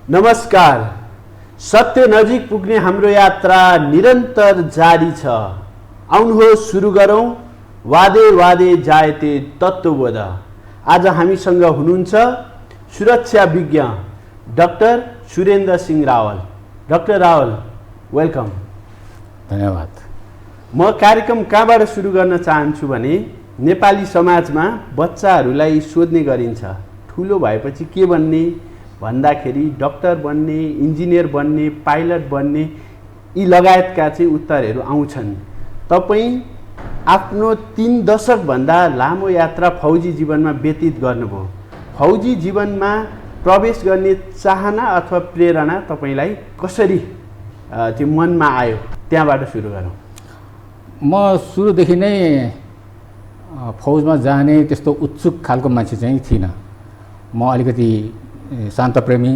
नमस्कार। सत्य नजिक पुग्ने हाम्रो यात्रा निरन्तर जारी छ। आउनुहोस् सुरु गरौँ वादे वादे जायते तत्त्वबोध। आज हामीसँग हुनुहुन्छ सुरक्षा विज्ञ doctor Surendra Singh Rawal. Doctor Rawal, welcome. धन्यवाद। म कार्यक्रम कहाँबाट सुरु गर्न चाहन्छु भने नेपाली समाजमा बच्चाहरूलाई सोध्ने गरिन्छ, ठुलो भएपछि के बन्ने भन्दाखेरि डाक्टर बन्ने, इन्जिनियर बन्ने, पाइलट बन्ने, यी लगायतका चाहिँ उत्तरहरू आउँछन्। तपाईँ आफ्नो 3 दशकभन्दा लामो यात्रा फौजी जीवनमा व्यतीत गर्नुभयो। फौजी जीवनमा प्रवेश गर्ने चाहना अथवा प्रेरणा तपाईँलाई कसरी त्यो मनमा आयो, त्यहाँबाट सुरु गरौँ। म सुरुदेखि नै फौजमा जाने त्यस्तो उत्सुक खालको मान्छे चाहिँ थिइनँ। म अलिकति शान्तप्रेमी,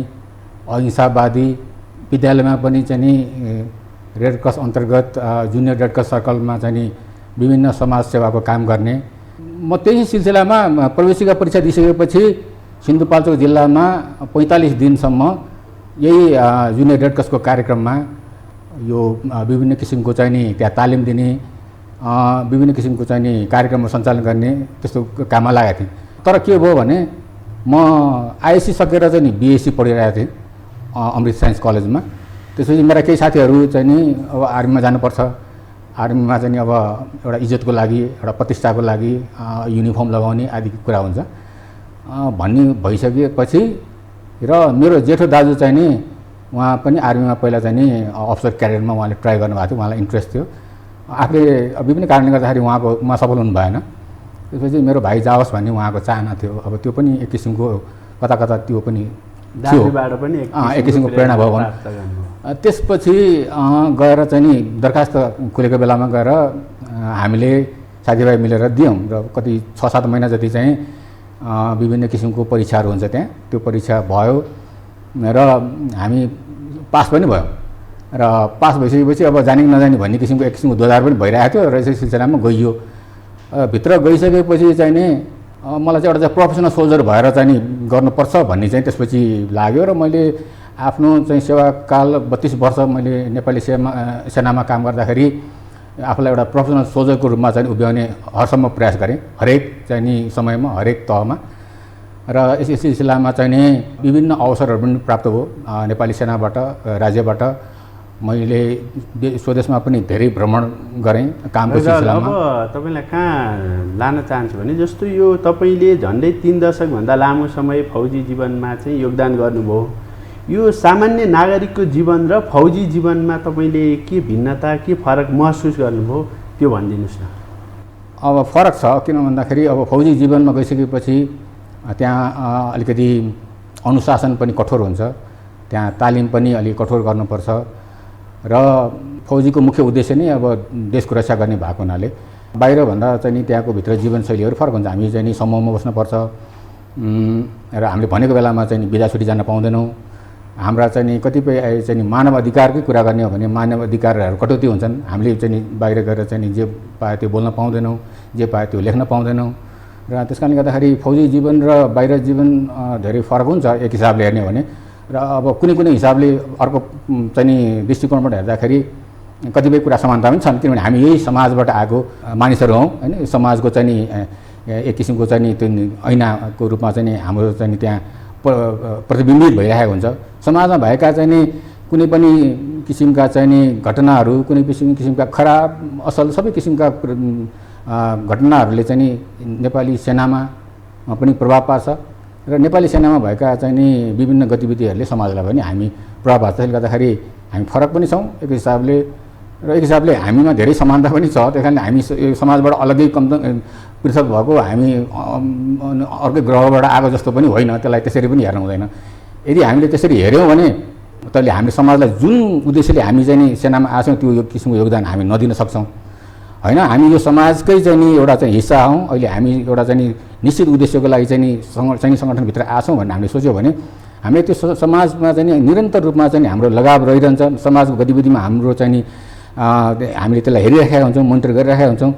अहिंसावादी, विद्यालयमा पनि चाहिँ नि रेड क्रस अन्तर्गत जुनियर रेड क्रस सर्कलमा चाहिँ नि विभिन्न समाज सेवाको काम गर्ने। म त्यही सिलसिलामा प्रवेशिका परीक्षा दिइसकेपछि सिन्धुपाल्चोक जिल्लामा 45 दिनसम्म यही जुनियर रेड क्रसको कार्यक्रममा यो विभिन्न किसिमको चाहिँ नि त्यहाँ तालिम दिने, विभिन्न किसिमको चाहिँ नि कार्यक्रमहरू सञ्चालन गर्ने त्यस्तो काममा लागेको थिएँ। तर के भयो भने म आइएससी सकेर चाहिँ नि बिएससी पढिरहेको थिएँ अमृत साइन्स कलेजमा। त्यसपछि मेरा केही साथीहरू चाहिँ नि अब आर्मीमा जानुपर्छ, आर्मीमा चाहिँ अब एउटा इज्जतको लागि, एउटा प्रतिष्ठाको लागि युनिफर्म लगाउने आदि कुरा हुन्छ भन्ने भइसकेपछि र मेरो जेठो दाजु चाहिँ नि उहाँ पनि आर्मीमा पहिला चाहिँ नि अफसर क्याडेटमा उहाँले ट्राई गर्नुभएको थियो, उहाँलाई इन्ट्रेस्ट थियो। आफूले विभिन्न कारणले गर्दाखेरि उहाँ सफल हुनु भएन। त्यसपछि मेरो भाइ जाओस् भन्ने उहाँको चाहना थियो। अब त्यो पनि एक किसिमको कता कता त्यो पनि थियो, एक किसिमको प्रेरणा भयो भने। त्यसपछि गएर चाहिँ नि दरखास्त खुलेको बेलामा गएर हामीले साथीभाइ मिलेर दियौँ र कति 6-7 महिना जति चाहिँ विभिन्न किसिमको परीक्षाहरू हुन्छ त्यहाँ, त्यो परीक्षा भयो र हामी पास पनि भयो। र पास भइसकेपछि अब जाने नजाने भन्ने किसिमको एक किसिमको दोधार पनि भइरहेको थियो र यसै सिलसिलामा गइयो। भित्र गइसकेपछि चाहिँ नि मलाई चाहिँ एउटा प्रोफेसनल सोल्जर भएर चाहिँ नि गर्नुपर्छ भन्ने चाहिँ त्यसपछि लाग्यो र मैले आफ्नो चाहिँ सेवाकाल 32 वर्ष मैले नेपाली सेनामा काम गर्दाखेरि आफूलाई एउटा प्रोफेसनल सोल्जरको रूपमा चाहिँ उभ्याउने हरसम्म प्रयास गरेँ, हरेक चाहिँ नि समयमा, हरेक तहमा। र यसै सिलसिलामा चाहिँ नि विभिन्न अवसरहरू पनि प्राप्त भयो नेपाली सेनाबाट, राज्यबाट। मैले स्वदेशमा पनि धेरै भ्रमण गरेँ कामको सिलसिलामा। अब तपाईँलाई कहाँ लान चाहन्छु भने जस्तो यो तपाईँले झन्डै 3 दशकभन्दा लामो समय फौजी जीवनमा चाहिँ योगदान गर्नुभयो। यो सामान्य नागरिकको जीवन र फौजी जीवनमा तपाईँले के भिन्नता, के फरक महसुस गर्नुभयो, त्यो भनिदिनुहोस् न। अब फरक छ, किन भन्दाखेरि अब फौजी जीवनमा गइसकेपछि त्यहाँ अलिकति अनुशासन पनि कठोर हुन्छ, त्यहाँ तालिम पनि अलिक कठोर गर्नुपर्छ र फौजीको मुख्य उद्देश्य नै अब देशको रक्षा गर्ने भएको हुनाले बाहिरभन्दा चाहिँ नि त्यहाँको भित्र जीवनशैलीहरू फरक हुन्छ। हामी चाहिँ नि समूहमा बस्नुपर्छ र हामीले भनेको बेलामा चाहिँ नि बिदा छुट्टी जान पाउँदैनौँ। हाम्रा चाहिँ नि कतिपय चाहिँ नि मानव अधिकारकै कुरा गर्ने हो भने मानव अधिकारहरू कटौती हुन्छन्। हामीले चाहिँ नि बाहिर गएर चाहिँ नि जे पाए त्यो बोल्न पाउँदैनौँ, जे पाए त्यो लेख्न पाउँदैनौँ। र त्यस कारणले गर्दाखेरि फौजी जीवन र बाहिर जीवन धेरै फरक हुन्छ एक हिसाबले हेर्ने हो भने। र अब कुनै हिसाबले अर्को चाहिँ नि दृष्टिकोणबाट हेर्दाखेरि कतिपय कुरा समानता पनि छन्, किनभने हामी यही समाजबाट आएको मानिसहरू हौँ होइन। समाजको चाहिँ नि एक किसिमको चाहिँ नि त्यो ऐनाको रूपमा चाहिँ नि हाम्रो चाहिँ नि त्यहाँ प्रतिबिम्बित भइरहेको हुन्छ। समाजमा भएका चाहिँ नि कुनै पनि किसिमका चाहिँ नि घटनाहरू, कुनै किसिमका खराब असल सबै किसिमका घटनाहरूले चाहिँ नि नेपाली सेनामा पनि प्रभाव पार्छ र नेपाली सेनामा भएका चाहिँ नि विभिन्न गतिविधिहरूले समाजलाई पनि हामी प्रभाव पार्छ। त्यसले गर्दाखेरि हामी फरक पनि छौँ एक हिसाबले र एक हिसाबले हामीमा धेरै समानता पनि छ। त्यस कारणले हामी समाजबाट अलग्गै पृथक भएको, हामी अर्कै ग्रहबाट आएको जस्तो पनि होइन, त्यसलाई त्यसरी पनि हेर्नु हुँदैन। यदि हामीले त्यसरी हेऱ्यौँ भने तैँले हामीले समाजलाई जुन उद्देश्यले हामी चाहिँ नि सेनामा आछौँ त्यो यो किसिमको योगदान हामी नदिन सक्छौँ होइन। हामी यो समाजकै चाहिँ नि एउटा चाहिँ हिस्सा हौँ। अहिले हामी एउटा चाहिँ नि निश्चित उद्देश्यको लागि चाहिँ नि सैनिक सङ्गठनभित्र आछौँ भन्ने हामीले सोच्यो भने हामीले त्यो समाजमा चाहिँ नि निरन्तर रूपमा चाहिँ हाम्रो लगाव रहिरहन्छ। समाजको गतिविधिमा हाम्रो चाहिँ नि हामीले त्यसलाई हेरिराखेका हुन्छौँ, मोनिटर गरिराखेका हुन्छौँ।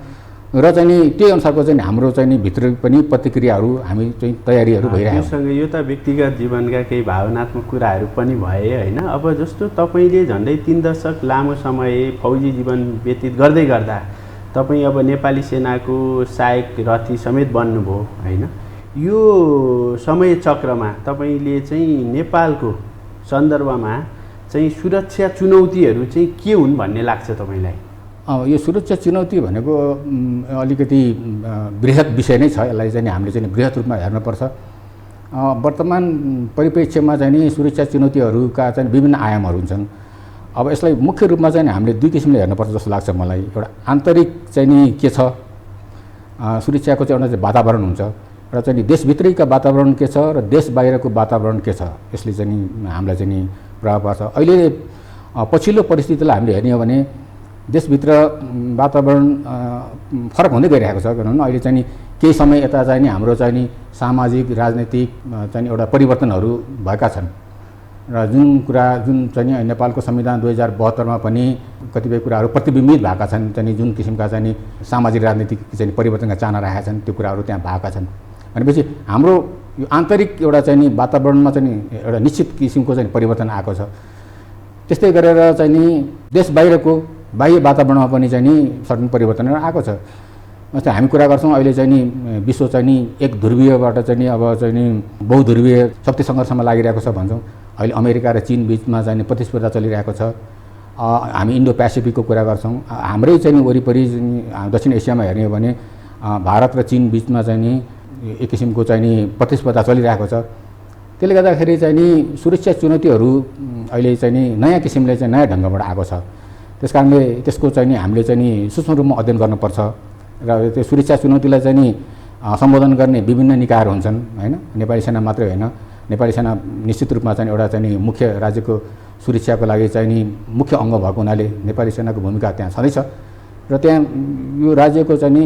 र चाहिँ नि त्यही अनुसारको चाहिँ हाम्रो चाहिँ नि भित्र पनि प्रतिक्रियाहरू हामी चाहिँ तयारीहरू भइरहेको छ। त्योसँग यो त व्यक्तिगत जीवनका केही भावनात्मक कुराहरू पनि भए होइन। अब जस्तो तपाईँले झन्डै 3 दशक लामो समय फौजी जीवन व्यतीत गर्दै गर्दा तपाईँ अब नेपाली सेनाको सहायक रथी समेत बन्नुभयो होइन। यो समय चक्रमा तपाईँले चाहिँ नेपालको सन्दर्भमा चाहिँ सुरक्षा चुनौतीहरू चाहिँ के हुन् भन्ने लाग्छ तपाईँलाई? यो सुरक्षा चुनौती भनेको अलिकति बृहत विषय नै छ। यसलाई चाहिँ हामीले चाहिँ बृहत रूपमा हेर्नुपर्छ। वर्तमान परिप्रेक्ष्यमा चाहिँ नि सुरक्षा चुनौतीहरूका चाहिँ विभिन्न आयामहरू हुन्छन्। अब यसलाई मुख्य रूपमा चाहिँ हामीले दुई किसिमले हेर्नुपर्छ जस्तो लाग्छ मलाई। एउटा आन्तरिक चाहिँ नि के छ, सुरक्षाको चाहिँ एउटा वातावरण हुन्छ र चाहिँ नि देशभित्रैका वातावरण के छ र देश बाहिरको वातावरण के छ, यसले चाहिँ नि हामीलाई चाहिँ नि प्रभाव पार्छ। अहिले पछिल्लो परिस्थितिलाई हामीले हेर्ने हो भने देशभित्र वातावरण फरक हुँदै गइरहेको छ। किनभने अहिले चाहिँ नि केही समय यता चाहिँ नि हाम्रो चाहिँ नि सामाजिक राजनैतिक चाहिँ एउटा परिवर्तनहरू भएका छन् र जुन चाहिँ नि नेपालको संविधान 2072 मा पनि कतिपय कुराहरू प्रतिबिम्बित भएका छन्। चाहिँ जुन किसिमका चाहिँ नि सामाजिक राजनीतिक चाहिँ परिवर्तनका चाहना राखेका छन् त्यो कुराहरू त्यहाँ भएका छन्। भनेपछि हाम्रो यो आन्तरिक एउटा चाहिँ नि वातावरणमा चाहिँ नि एउटा निश्चित किसिमको चाहिँ परिवर्तन आएको छ। त्यस्तै गरेर चाहिँ नि देश बाहिरको बाह्य वातावरणमा पनि चाहिँ नि सर्टन परिवर्तनहरू आएको छ। जस्तै हामी कुरा गर्छौँ अहिले चाहिँ नि विश्व चाहिँ नि एक ध्रुवीयबाट चाहिँ नि अब चाहिँ नि बहुध्रुवीय शक्ति सङ्घर्षमा लागिरहेको छ भन्छौँ। अहिले अमेरिका र चीन बिचमा चाहिँ नि प्रतिस्पर्धा चलिरहेको छ। हामी इन्डो पेसिफिकको कुरा गर्छौँ। हाम्रै चाहिँ नि वरिपरि दक्षिण एसियामा हेर्ने हो भने भारत र चीन बिचमा चाहिँ नि एक किसिमको चाहिँ नि प्रतिस्पर्धा चलिरहेको छ। त्यसले गर्दाखेरि चाहिँ नि सुरक्षा चुनौतीहरू अहिले चाहिँ नि नयाँ किसिमले चाहिँ नयाँ ढङ्गबाट आएको छ। त्यस कारणले त्यसको चाहिँ नि हामीले चाहिँ नि सूक्ष्म रूपमा अध्ययन गर्नुपर्छ र त्यो सुरक्षा चुनौतीलाई चाहिँ नि सम्बोधन गर्ने विभिन्न निकायहरू हुन्छन् होइन। नेपाली सेना मात्रै होइन, नेपाली सेना निश्चित रूपमा चाहिँ एउटा चाहिँ नि मुख्य राज्यको सुरक्षाको लागि चाहिँ नि मुख्य अङ्ग भएको हुनाले नेपाली सेनाको भूमिका त्यहाँ छँदैछ र त्यहाँ यो राज्यको चाहिँ नि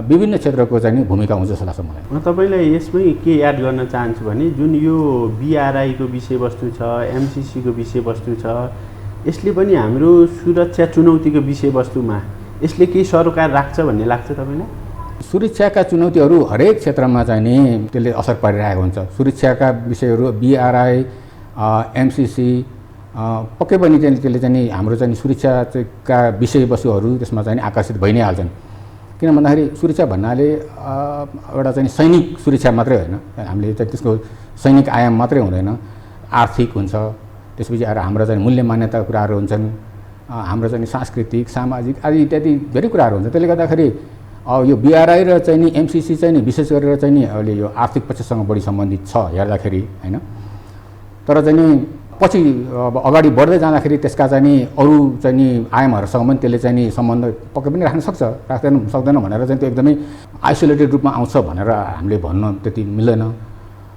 विभिन्न क्षेत्रको चाहिँ नि भूमिका हुन्छ जस्तो लाग्छ मलाई। म तपाईँलाई यसमै के याद गर्न चाहन्छु भने जुन यो BRI को विषयवस्तु छ, MCC को विषयवस्तु छ, यसले पनि हाम्रो सुरक्षा चुनौतीको विषयवस्तुमा यसले केही सरोकार राख्छ भन्ने लाग्छ तपाईँलाई? सुरक्षाका चुनौतीहरू हरेक क्षेत्रमा चाहिँ नि त्यसले असर पारिरहेको हुन्छ। सुरक्षाका विषयहरू BRI, MCC पक्कै पनि त्यसले चाहिँ नि हाम्रो चाहिँ सुरक्षाका विषयवस्तुहरू त्यसमा चाहिँ आकर्षित भइ नै हाल्छन्। किन भन्दाखेरि सुरक्षा भन्नाले एउटा चाहिँ सैनिक सुरक्षा मात्रै होइन, हामीले चाहिँ त्यसको सैनिक आयाम मात्रै हुँदैन, आर्थिक हुन्छ, त्यसपछि आएर हाम्रो चाहिँ मूल्य मान्यताका कुराहरू हुन्छन्, हाम्रो चाहिँ सांस्कृतिक सामाजिक आदि इत्यादि धेरै कुराहरू हुन्छ। त्यसले गर्दाखेरि यो BRI र चाहिँ नि MCC चाहिँ नि विशेष गरेर चाहिँ नि अहिले यो आर्थिक पक्षसँग बढी सम्बन्धित छ हेर्दाखेरि होइन। तर चाहिँ नि पछि अब अगाडि बढ्दै जाँदाखेरि त्यसका चाहिँ नि अरू चाहिँ नि आयामहरूसँग पनि त्यसले चाहिँ नि सम्बन्ध पक्कै पनि राख्न सक्छ, सक्दैन भनेर चाहिँ त्यो एकदमै आइसोलेटेड रूपमा आउँछ भनेर हामीले भन्न त्यति मिल्दैन।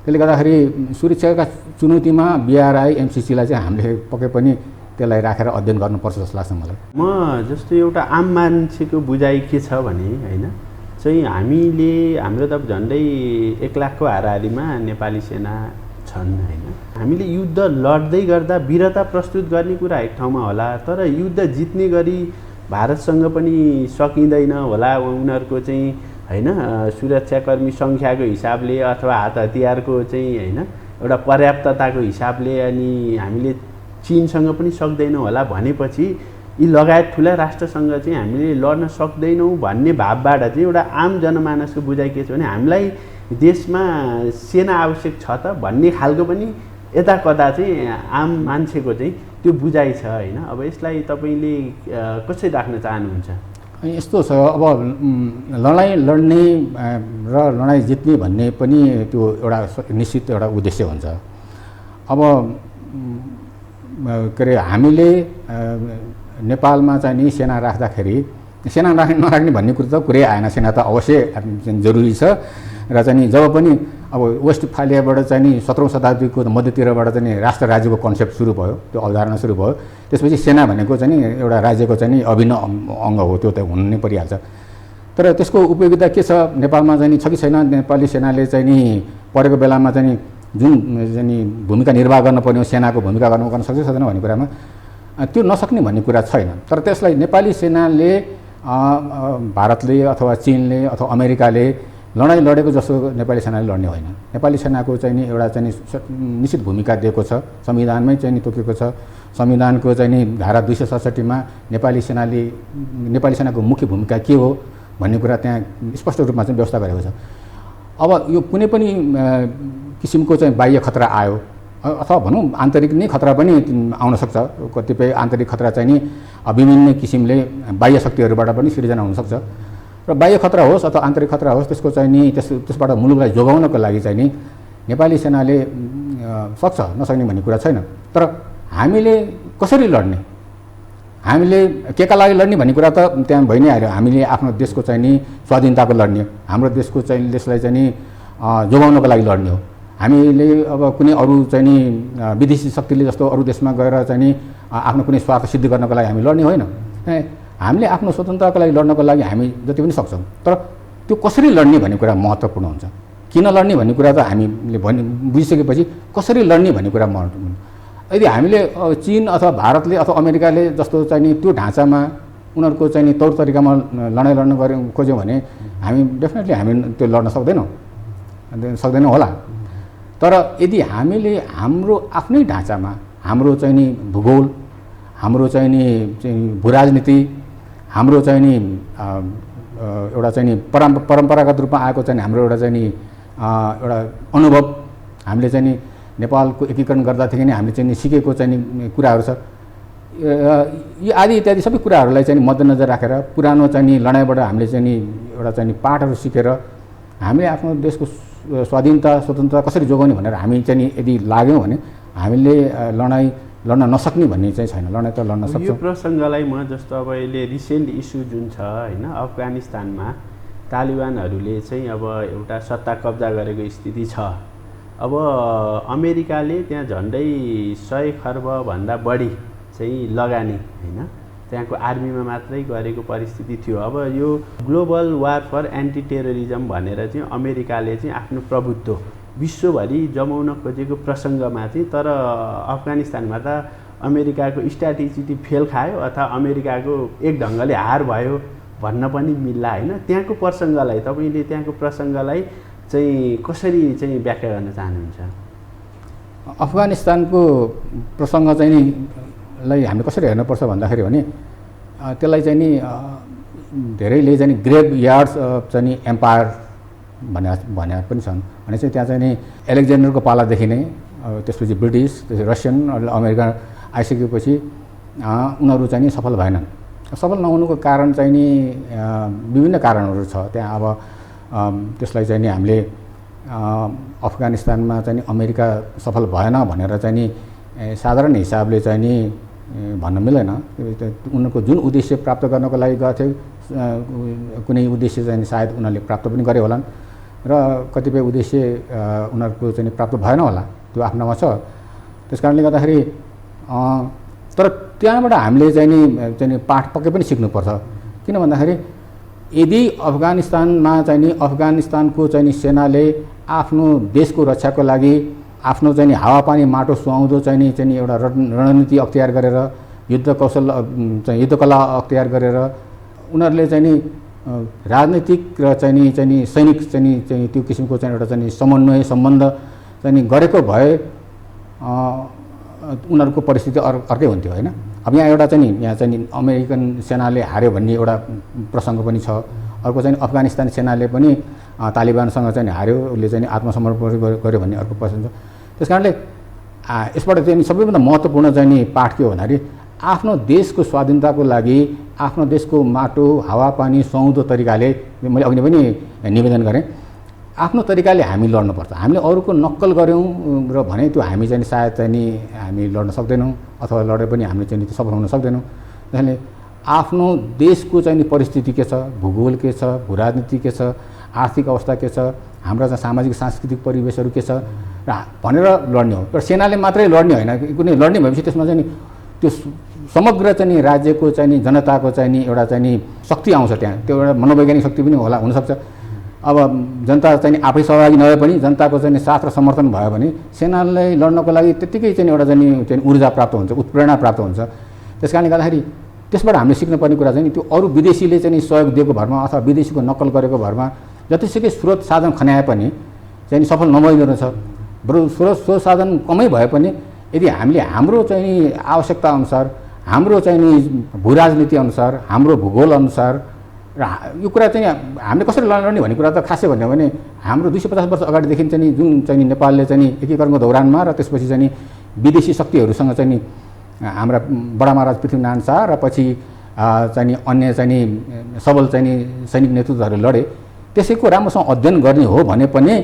त्यसले गर्दाखेरि सुरक्षाका चुनौतीमा BRI MCCलाई चाहिँ हामीले पक्कै पनि त्यसलाई राखेर अध्ययन गर्नुपर्छ जस्तो लाग्छ मलाई। म जस्तो एउटा आम मान्छेको बुझाइ के छ भने होइन चाहिँ हामीले हाम्रो त झन्डै 1 लाखको हाराहारीमा नेपाली सेना छन् होइन। हामीले युद्ध लड्दै गर्दा वीरता प्रस्तुत गर्ने कुरा एक ठाउँमा होला, तर युद्ध जित्ने गरी भारतसँग पनि सकिँदैन होला। उनीहरूको चाहिँ होइन सुरक्षाकर्मी सङ्ख्याको हिसाबले अथवा हात हतियारको चाहिँ होइन एउटा पर्याप्तताको हिसाबले अनि हामीले चीनसँग पनि सक्दैनौँ होला भनेपछि यी लगायत ठुला राष्ट्रसँग चाहिँ हामीले लड्न सक्दैनौँ भन्ने भावबाट चाहिँ एउटा आम जनमानसको बुझाइ के छ भने हामीलाई देशमा सेना आवश्यक छ त भन्ने खालको पनि यता कता चाहिँ आम मान्छेको चाहिँ त्यो बुझाइ छ होइन। अब यसलाई तपाईँले कसरी राख्न चाहनुहुन्छ? यस्तो छ, अब लडाइँ लड्ने र लडाइँ जित्ने भन्ने पनि त्यो एउटा निश्चित एउटा उद्देश्य हुन्छ। अब के अरे हामीले नेपालमा चाहिँ नि सेना राख्दाखेरि सेना नराख्ने भन्ने कुरो त कुरै आएन। सेना त अवश्य जरुरी छ र चाहिँ नि जब पनि अब वेस्टफालियाबाट चाहिँ नि 17औं शताब्दीको मध्यतिरबाट चाहिँ नि राष्ट्र राज्यको कन्सेप्ट सुरु भयो, त्यो अवधारणा सुरु भयो। त्यसपछि सेना भनेको चाहिँ नि एउटा राज्यको चाहिँ नि अभिन्न अङ्ग हो, त्यो त हुनु नै परिहाल्छ। तर त्यसको उपयोगिता के छ नेपालमा चाहिँ नि छ कि छैन? नेपाली सेनाले चाहिँ नि परेको बेलामा चाहिँ नि जुन चाहिँ नि भूमिका निर्वाह गर्न पर्ने हो, सेनाको भूमिका गर्न सक्छ सक्दैन भन्ने कुरामा त्यो नसक्ने भन्ने कुरा छैन। तर त्यसलाई नेपाली सेनाले भारतले अथवा चीनले अथवा अमेरिकाले लडाइँ लडेको जस्तो नेपाली सेनाले लड्ने होइन। नेपाली सेनाको चाहिँ नि एउटा चाहिँ निश्चित भूमिका दिएको छ, संविधानमै चाहिँ नि तोकेको छ। संविधानको चाहिँ नि धारा 267 नेपाली सेनाको मुख्य भूमिका के हो भन्ने कुरा त्यहाँ स्पष्ट रूपमा चाहिँ व्यवस्था गरेको छ। अब यो कुनै पनि किसिमको चाहिँ बाह्य खतरा आयो अथवा भनौँ आन्तरिक नै खतरा पनि आउन सक्छ। कतिपय आन्तरिक खतरा चाहिँ नि विभिन्न किसिमले बाह्य शक्तिहरूबाट पनि सिर्जना हुनसक्छ र बाह्य खतरा होस् अथवा आन्तरिक खतरा होस् त्यसको चाहिँ नि त्यसबाट मुलुकलाई जोगाउनको लागि चाहिँ नि नेपाली सेनाले सक्छ, नसक्ने भन्ने कुरा छैन। तर हामीले कसरी लड्ने, हामीले केका लागि लड्ने भन्ने कुरा त त्यहाँ भइ नै हाल्यो। हामीले आफ्नो देशको चाहिँ नि स्वाधीनताको लड्ने हो, हाम्रो देशलाई चाहिँ नि जोगाउनको लागि लड्ने हो। हामीले अब कुनै अरू चाहिँ नि विदेशी शक्तिले जस्तो अरू देशमा गएर चाहिँ नि आफ्नो कुनै स्वार्थ सिद्ध गर्नको लागि हामी लड्ने होइन। हामीले आफ्नो स्वतन्त्रताको लागि लड्नको लागि हामी जति पनि सक्छौँ। तर त्यो कसरी लड्ने भन्ने कुरा महत्त्वपूर्ण हुन्छ। किन लड्ने भन्ने कुरा त हामीले बुझिसकेपछि कसरी लड्ने भन्ने कुरा महत्त्वपूर्ण। यदि हामीले चीन अथवा भारतले अथवा अमेरिकाले जस्तो चाहिँ नि त्यो ढाँचामा उनीहरूको चाहिँ नि तौर तरिकामा लडाइँ लड्न खोज्यौँ भने हामी डेफिनेटली हामी त्यो लड्न सक्दैनौँ होला। तर यदि हामीले हाम्रो आफ्नै ढाँचामा हाम्रो चाहिँ नि भूगोल, हाम्रो चाहिँ नि भूराजनीति, हाम्रो चाहिँ नि एउटा चाहिँ नि परम्परागत रूपमा आएको चाहिँ हाम्रो एउटा चाहिँ नि एउटा अनुभव, हामीले चाहिँ नि नेपालको एकीकरण गर्दाखेरि नै हामीले चाहिँ नि सिकेको चाहिँ नि कुराहरू छ। यी आदि इत्यादि सबै कुराहरूलाई चाहिँ मध्यनजर राखेर पुरानो चाहिँ नि लडाइँबाट हामीले चाहिँ नि एउटा चाहिँ नि पाठहरू सिकेर हामीले आफ्नो देशको स्वाधीनता स्वतन्त्रता कसरी जोगाउने भनेर हामी चाहिँ नि यदि लाग्यौँ भने हामीले लडाइँ लड्न नसक्ने भन्ने चाहिँ छैन। लडाइँ त लड्न सक्छौँ। यो प्रसङ्गलाई म जस्तो अब अहिले रिसेन्ट इस्यु जुन छ होइन, अफगानिस्तानमा तालिबानहरूले चाहिँ अब एउटा सत्ता कब्जा गरेको स्थिति छ। अब अमेरिकाले त्यहाँ झन्डै 100 खर्बभन्दा बढी चाहिँ लगानी होइन त्यहाँको आर्मीमा मात्रै गरेको परिस्थिति थियो। अब यो global war for anti terrorism भनेर चाहिँ अमेरिकाले चाहिँ आफ्नो प्रभुत्व विश्वभरि जमाउन खोजेको प्रसङ्गमा चाहिँ तर अफगानिस्तानमा त अमेरिकाको स्ट्राटेजी फेल खायो अथवा अमेरिकाको एक ढङ्गले हार भयो भन्न पनि मिल्ला होइन। त्यहाँको प्रसङ्गलाई तपाईँले त्यहाँको प्रसङ्गलाई चाहिँ कसरी चाहिँ व्याख्या गर्न चाहनुहुन्छ? अफगानिस्तानको प्रसङ्ग चाहिँ नि हामीले कसरी हेर्नुपर्छ भन्दाखेरि भने त्यसलाई चाहिँ नि धेरैले चाहिँ नि ग्रेभ यार्ड्स चाहिँ नि एम्पायर भने पनि छन्। भने चाहिँ त्यहाँ चाहिँ नि एलेक्जेन्डरको पालादेखि नै त्यसपछि ब्रिटिस, रसियन, अमेरिका आइसकेपछि उनीहरू चाहिँ नि सफल भएनन्। सफल नहुनुको कारण चाहिँ नि विभिन्न कारणहरू छ त्यहाँ। अब त्यसलाई चाहिँ नि हामीले अफगानिस्तानमा चाहिँ नि अमेरिका सफल भएन भनेर चाहिँ नि साधारण हिसाबले चाहिँ नि भन्न मिल्दैन। उनीहरूको जुन उद्देश्य प्राप्त गर्नको लागि गएको थियो कुनै उद्देश्य चाहिँ सायद उनीहरूले प्राप्त पनि गरे होलान् र कतिपय उद्देश्य उनीहरूको चाहिँ प्राप्त भएन होला, त्यो आफ्नामा छ। त्यस कारणले गर्दाखेरि तर त्यहाँबाट हामीले चाहिँ नि पाठ पक्कै पनि सिक्नुपर्छ। किन भन्दाखेरि यदि अफगानिस्तानमा चाहिँ नि अफगानिस्तानको चाहिँ नि सेनाले आफ्नो देशको रक्षाको लागि आफ्नो चाहिँ नि हावापानी माटो सुहाउँदो चाहिँ नि एउटा रणनीति अख्तियार गरेर युद्ध कौशल चाहिँ युद्धकला अख्तियार गरेर उनीहरूले चाहिँ नि राजनीतिक र चाहिँ नि सैनिक चाहिँ त्यो किसिमको चाहिँ एउटा चाहिँ समन्वय सम्बन्ध चाहिँ गरेको भए उनीहरूको परिस्थिति अर्कै हुन्थ्यो होइन। अब यहाँ एउटा चाहिँ यहाँ चाहिँ अमेरिकन सेनाले हार्यो भन्ने एउटा प्रसङ्ग पनि छ। अर्को चाहिँ अफगानिस्तान सेनाले पनि तालिबानसँग चाहिँ हार्यो, उसले चाहिँ आत्मसमर्पण गर्यो भन्ने अर्को प्रसङ्ग छ। त्यस कारणले यसबाट चाहिँ सबैभन्दा महत्त्वपूर्ण चाहिँ नि पाठ के हो भन्दाखेरि आफ्नो देशको स्वाधीनताको लागि आफ्नो देशको माटो हावापानी सुहाउँदो तरिकाले मैले अघि पनि निवेदन गरेँ आफ्नो तरिकाले हामी लड्नुपर्छ। हामीले अरूको नक्कल गऱ्यौँ र भने त्यो हामी चाहिँ सायद चाहिँ नि हामी लड्न सक्दैनौँ अथवा लडे पनि हामीले चाहिँ सफल हुन सक्दैनौँ। त्यसैले आफ्नो देशको चाहिँ नि परिस्थिति के छ, भूगोल के छ, भूराजनीति के छ, आर्थिक अवस्था के छ, हाम्रा चाहिँ सामाजिक सांस्कृतिक परिवेशहरू के छ र भनेर लड्ने हो। तर सेनाले मात्रै लड्ने होइन, कुनै लड्ने भएपछि त्यसमा चाहिँ नि त्यो समग्र चाहिँ नि राज्यको चाहिँ नि जनताको चाहिँ नि एउटा चाहिँ नि शक्ति आउँछ त्यहाँ। त्यो एउटा मनोवैज्ञानिक शक्ति पनि होला हुनसक्छ। अब जनता चाहिँ आफै सहभागी नभए पनि जनताको चाहिँ साथ र समर्थन भयो भने सेनालाई लड्नको लागि त्यत्तिकै चाहिँ एउटा चाहिँ ऊर्जा प्राप्त हुन्छ, उत्प्रेरणा प्राप्त हुन्छ। त्यस कारणले गर्दाखेरि त्यसबाट हामीले सिक्नुपर्ने कुरा चाहिँ त्यो अरू विदेशीले चाहिँ सहयोग दिएको भरमा अथवा विदेशीको नक्कल गरेको भरमा जतिसुकै स्रोत साधन खन्याए पनि चाहिँ सफल नभइदो रहेछ। बरु स्रोत साधन कमै भए पनि यदि हामीले हाम्रो चाहिँ आवश्यकता अनुसार, हाम्रो चाहिँ भू राजनीति अनुसार, हाम्रो भूगोल अनुसार र यो कुरा चाहिँ हामीले कसरी लड्ने भन्ने कुरा त खासै भन्यो भने हाम्रो 250 वर्ष अगाडिदेखि चाहिँ जुन चाहिँ नेपालले चाहिँ एकीकरणको दौरानमा र त्यसपछि चाहिँ विदेशी शक्तिहरूसँग चाहिँ हाम्रा बडा महाराज पृथ्वीनारायण शाह र पछि चाहिँ अन्य चाहिँ सबल चाहिँ सैनिक नेतृत्वहरू लडे, त्यसैको राम्रोसँग अध्ययन गर्ने हो भने पनि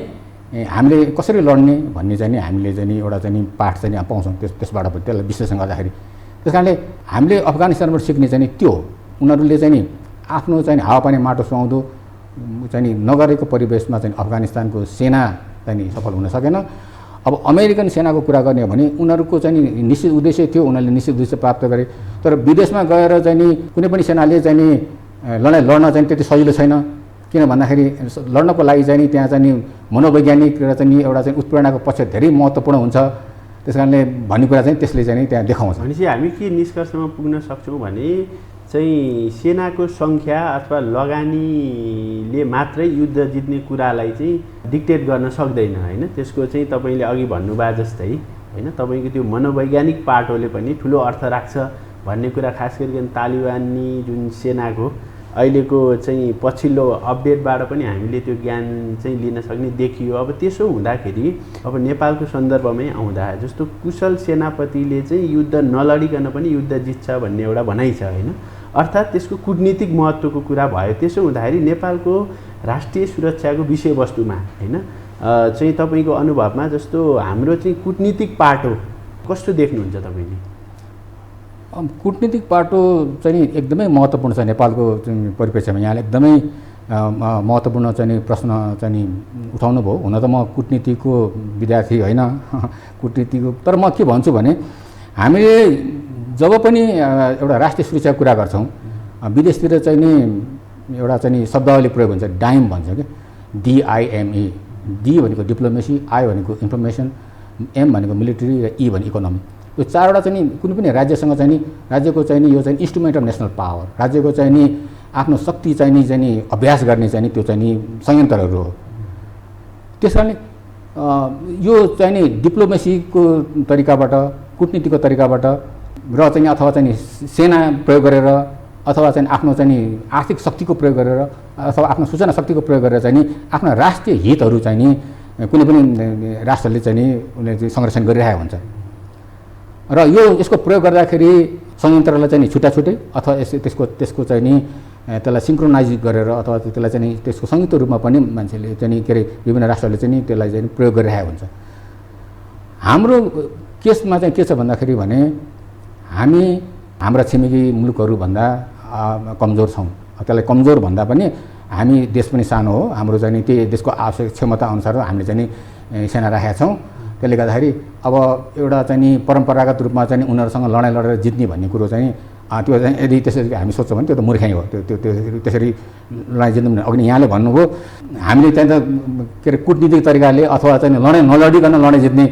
हामीले कसरी लड्ने भन्ने चाहिँ हामीले चाहिँ एउटा चाहिँ पाठ चाहिँ पाउँछौँ त्यसबाट पनि त्यसलाई विश्लेषण गर्दाखेरि। त्यस कारणले हामीले अफगानिस्तानबाट सिक्ने चाहिँ त्यो हो। उनीहरूले चाहिँ आफ्नो चाहिँ हावापानी माटो सुहाउँदो चाहिँ नगरेको परिवेशमा चाहिँ अफगानिस्तानको सेना चाहिँ सफल हुन सकेन। अब अमेरिकन सेनाको कुरा गर्ने हो भने उनीहरूको चाहिँ निश्चित उद्देश्य थियो, उनीहरूले निश्चित उद्देश्य प्राप्त गरे। तर विदेशमा गएर चाहिँ कुनै पनि सेनाले चाहिँ लडाइँ लड्न चाहिँ त्यति सजिलो छैन। किन भन्दाखेरि लड्नको लागि चाहिँ त्यहाँ चाहिँ मनोवैज्ञानिक र चाहिँ एउटा चाहिँ उत्प्रेरणाको पक्ष धेरै महत्त्वपूर्ण हुन्छ। त्यस कारणले भन्ने कुरा चाहिँ त्यसले चाहिँ त्यहाँ देखाउँछ। भनेपछि हामी के निष्कर्षमा पुग्न सक्छौँ भने चाहिँ सेनाको सङ्ख्या अथवा लगानीले मात्रै युद्ध जित्ने कुरालाई चाहिँ डिक्टेट गर्न सक्दैन होइन। त्यसको चाहिँ तपाईँले अघि भन्नुभयो जस्तै होइन, तपाईँको त्यो मनोवैज्ञानिक पाटोले पनि ठुलो अर्थ राख्छ भन्ने कुरा खास गरिकन तालिबानी जुन सेनाको अहिलेको चाहिँ पछिल्लो अपडेटबाट पनि हामीले त्यो ज्ञान चाहिँ लिन सक्ने देखियो। अब त्यसो हुँदाखेरि अब नेपालको सन्दर्भमै आउँदा जस्तो कुशल सेनापतिले चाहिँ युद्ध नलडिकन पनि युद्ध जित्छ भन्ने एउटा भनाइ छ होइन। अर्थात् त्यसको कूटनीतिक महत्त्वको कुरा भयो। त्यसो हुँदाखेरि नेपालको राष्ट्रिय सुरक्षाको विषयवस्तुमा होइन चाहिँ तपाईँको अनुभवमा जस्तो हाम्रो चाहिँ कूटनीतिक पाटो कस्तो देख्नुहुन्छ तपाईँले? कूटनीतिक पाटो चाहिँ एकदमै महत्त्वपूर्ण छ नेपालको परिप्रेक्ष्यमा। यहाँले एकदमै महत्त्वपूर्ण चाहिँ प्रश्न चाहिँ उठाउनु भयो। हुन त म कूटनीतिको विद्यार्थी होइन कूटनीतिको, तर म के भन्छु भने हामीले जब पनि एउटा राष्ट्रिय सुरक्षाको कुरा गर्छौँ विदेशतिर चाहिँ नि एउटा चाहिँ शब्दावली प्रयोग हुन्छ, डाइम भन्छ कि, DIME। डी भनेको डिप्लोमेसी, आई भनेको इन्फर्मेसन, एम भनेको मिलिट्री र ई भनेको इकोनोमी। यो चारवटा चाहिँ कुनै पनि राज्यसँग चाहिँ राज्यको चाहिँ यो चाहिँ इन्स्ट्रुमेन्ट अफ नेसनल पावर, राज्यको चाहिँ नि आफ्नो शक्ति चाहिँ अभ्यास गर्ने चाहिँ त्यो चाहिँ संयन्त्रहरू हो। त्यस कारणले यो चाहिँ नि डिप्लोमेसीको तरिकाबाट, कूटनीतिको तरिकाबाट र चाहिँ अथवा चाहिँ सेना प्रयोग गरेर अथवा चाहिँ आफ्नो चाहिँ आर्थिक शक्तिको प्रयोग गरेर अथवा आफ्नो सूचना शक्तिको प्रयोग गरेर चाहिँ आफ्ना राष्ट्रिय हितहरू चाहिँ कुनै पनि राष्ट्रले चाहिँ उनीहरूले संरक्षण गरिरहेको हुन्छ। र यसको प्रयोग गर्दाखेरि संयन्त्रलाई चाहिँ छुट्टा छुट्टै अथवा त्यसको चाहिँ नि त्यसलाई सिङ्क्रोनाइज गरेर अथवा त्यसलाई चाहिँ त्यसको संयुक्त रूपमा पनि मान्छेले चाहिँ के अरे विभिन्न राष्ट्रले चाहिँ त्यसलाई चाहिँ प्रयोग गरिरहेको हुन्छ। हाम्रो केसमा चाहिँ के छ भन्दाखेरि भने हामी हाम्रा छिमेकी मुलुकहरूभन्दा कमजोर छौँ। त्यसलाई कमजोर भन्दा पनि हामी देश पनि सानो हो, हाम्रो चाहिँ त्यही देशको आवश्यक क्षमता अनुसार हामीले चाहिँ सेना राखेका छौँ। त्यसले गर्दाखेरि अब एउटा चाहिँ परम्परागत रूपमा चाहिँ उनीहरूसँग लडाइँ लडेर जित्ने भन्ने कुरो चाहिँ त्यो चाहिँ यदि त्यसरी हामी सोच्छौँ भने त्यो त मूर्खाइ हो। त्यो त्यसरी लडाइँ जित्नु भने अघि यहाँले भन्नुभयो हामीले चाहिँ त के अरे कूटनीतिक तरिकाले अथवा चाहिँ लडाइँ नलडिकन लडाइँ जित्ने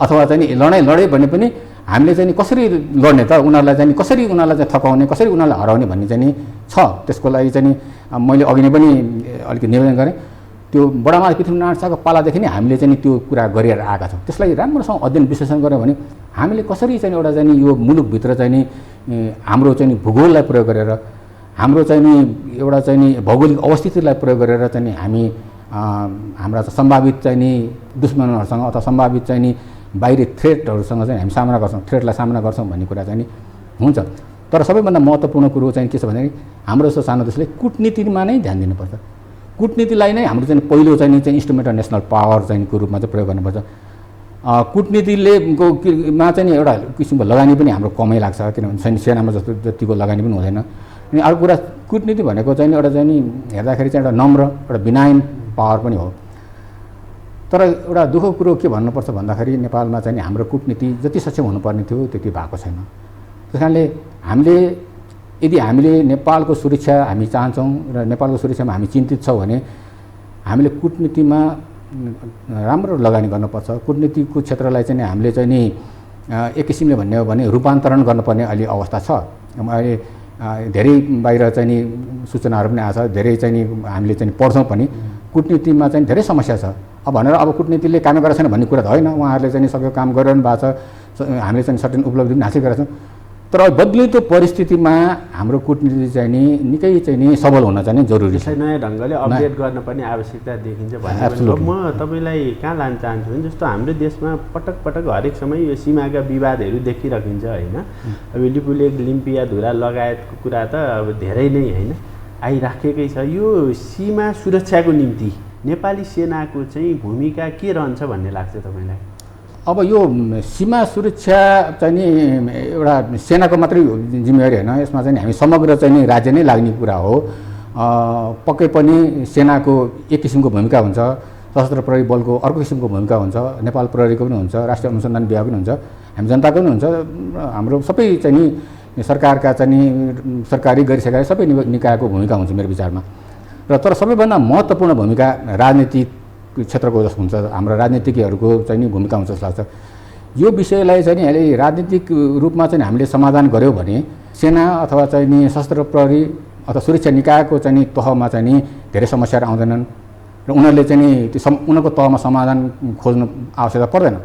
अथवा चाहिँ लडाइँ लडे भने पनि हामीले चाहिँ कसरी लड्ने त, उनीहरूलाई चाहिँ कसरी उनीहरूलाई चाहिँ थकाउने, कसरी उनीहरूलाई हराउने भन्ने चाहिँ छ। त्यसको लागि चाहिँ मैले अघि नै पनि अलिकति निवेदन गरेँ। त्यो बडा महाराज पृथ्वीनारायण शाहको पालादेखि नै हामीले चाहिँ त्यो कुरा गरेर आएका छौँ। त्यसलाई राम्रोसँग अध्ययन विश्लेषण गऱ्यौँ भने हामीले कसरी चाहिँ एउटा चाहिँ यो मुलुकभित्र चाहिँ हाम्रो चाहिँ भूगोललाई प्रयोग गरेर, हाम्रो चाहिँ एउटा चाहिँ भौगोलिक अवस्थितिलाई प्रयोग गरेर चाहिँ हामी हाम्रा सम्भावित चाहिँ दुश्मनहरूसँग अथवा सम्भावित चाहिँ बाहिरी थ्रेटहरूसँग चाहिँ हामी सामना गर्छौँ, थ्रेटलाई सामना गर्छौँ भन्ने कुरा चाहिँ हुन्छ। तर सबैभन्दा महत्त्वपूर्ण कुरो चाहिँ के छ भन्दाखेरि हाम्रो जस्तो सानो देशले कूटनीतिमा नै ध्यान दिनुपर्छ। कूटनीतिलाई नै हाम्रो चाहिँ पहिलो चाहिँ इन्स्ट्रुमेन्ट अफ नेसनल पावर चाहिँ को रूपमा चाहिँ प्रयोग गर्नुपर्छ। कूटनीतिले मा चाहिँ एउटा किसिमको लगानी पनि हाम्रो कमै लाग्छ, किनभने सेनामा जतिको लगानी पनि हुँदैन। अनि अर्को कुरा कूटनीति भनेको चाहिँ एउटा चाहिँ हेर्दाखेरि चाहिँ एउटा नम्र, एउटा बिनाइन पावर पनि हो। तर एउटा दुःखको कुरो के भन्नुपर्छ भन्दाखेरि नेपालमा चाहिँ हाम्रो कूटनीति जति सक्षम हुनुपर्ने थियो त्यति भएको छैन। त्यस कारणले हामीले नेपालको सुरक्षा हामी चाहन्छौँ र नेपालको सुरक्षामा हामी चिन्तित छौँ भने हामीले कूटनीतिमा राम्रो लगानी गर्नुपर्छ। कूटनीतिको क्षेत्रलाई चाहिँ हामीले चाहिँ नि एक किसिमले भन्ने हो भने रूपान्तरण गर्नुपर्ने अहिले अवस्था छ। अहिले धेरै बाहिर चाहिँ नि सूचनाहरू पनि आएको छ, धेरै चाहिँ नि हामीले चाहिँ पढ्छौँ पनि। कुटनीतिमा चाहिँ धेरै समस्या छ। अब भनेर अब कुटनीतिले काम गरेको छैन भन्ने कुरा त होइन, उहाँहरूले चाहिँ सकेको काम गरिरहनु भएको छ, हामीले चाहिँ सर्टेन उपलब्धि पनि हासिल गरेका छौँ। तर बदलिँदो परिस्थितिमा हाम्रो कुटनीति चाहिँ नि निकै चाहिँ नि सबल हुन चाहिँ जरुरी छ। नयाँ ढङ्गले अपडेट गर्न पनि आवश्यकता देखिन्छ भन्ने। म तपाईँलाई कहाँ लान चाहन्छु भने जस्तो हाम्रो देशमा पटक पटक हरेक समय यो सीमाका विवादहरू देखिरहन्छ होइन। अब लिपुलेक लिम्पिया धुरा लगायतको कुरा त अब धेरै नै होइन आइराखेकै छ। यो सीमा सुरक्षाको निम्ति नेपाली सेनाको चाहिँ भूमिका के रहन्छ भन्ने लाग्छ तपाईँलाई? अब यो सीमा सुरक्षा चाहिँ नि एउटा सेनाको मात्रै जिम्मेवारी होइन, यसमा चाहिँ हामी समग्र चाहिँ नि राज्य नै लाग्ने कुरा हो। पक्कै पनि सेनाको एक किसिमको भूमिका हुन्छ, सशस्त्र प्रहरी बलको अर्को किसिमको भूमिका हुन्छ, नेपाल प्रहरीको पनि हुन्छ, राष्ट्रिय अनुसन्धान विभाग पनि हुन्छ, हामी जनताको पनि हुन्छ, हाम्रो सबै चाहिँ नि सरकारका चाहिँ नि सरकारी गैर सरकारी सबै निकायको भूमिका हुन्छ मेरो विचारमा। र तर सबैभन्दा महत्त्वपूर्ण भूमिका राजनीतिक क्षेत्रको जस्तो हुन्छ, हाम्रो राजनीतिज्ञहरूको चाहिँ नि भूमिका हुन्छ जस्तो लाग्छ। यो विषयलाई चाहिँ नि अहिले राजनीतिक रूपमा चाहिँ हामीले समाधान गऱ्यौँ भने सेना अथवा चाहिँ नि सशस्त्र प्रहरी अथवा सुरक्षा निकायको चाहिँ नि तहमा चाहिँ नि धेरै समस्याहरू आउँदैनन् र उनीहरूले चाहिँ नि त्यो उनीहरूको तहमा समाधान खोज्नु आवश्यकता पर्दैन।